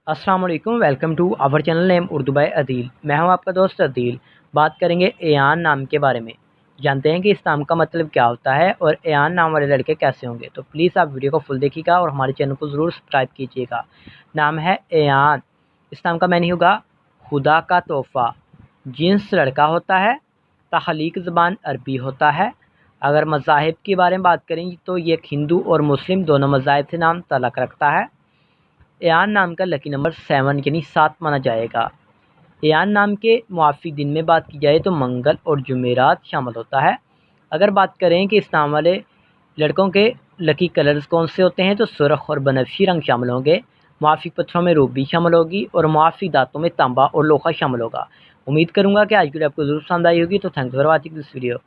अस्सलाम वालेकुम। Welcome to our channel name Urdu by Adeel. मैं हूं आपका दोस्त अदील। बात करेंगे एयान नाम के बारे में। जानते हैं कि इस नाम का मतलब क्या होता है और एयान नाम वाले लड़के कैसे होंगे। तो प्लीज़ आप वीडियो को फुल देखिएगा और हमारे चैनल को ज़रूर सब्सक्राइब कीजिएगा। नाम है एयान। इस नाम का मैंने होगा खुदा का तोहफ़ा। जिन्स लड़का होता है। तख्लीक ज़बान अरबी होता है। अगर मज़ाहिब के बारे में बात करें तो ये हिंदू और मुस्लिम दोनों मज़ाहिब से नाम तल्लक़ रखता है। एयान नाम का लकी नंबर 7 यानी 7 माना जाएगा। एयान नाम के मुआफ़ी दिन में बात की जाए तो मंगल और जुमेरात शामिल होता है। अगर बात करें कि इस नाम वाले लड़कों के लकी कलर्स कौन से होते हैं तो सुर्ख और बनफशी रंग शामिल होंगे। मुआफ़ी पत्थरों में रूबी शामिल होगी और मुआफ़ी दांतों में तांबा और लोहा शामिल होगा। उम्मीद करूँगा कि आज की वीडियो आपको ज़रूर पसंद आई होगी। तो thanks for watching this video.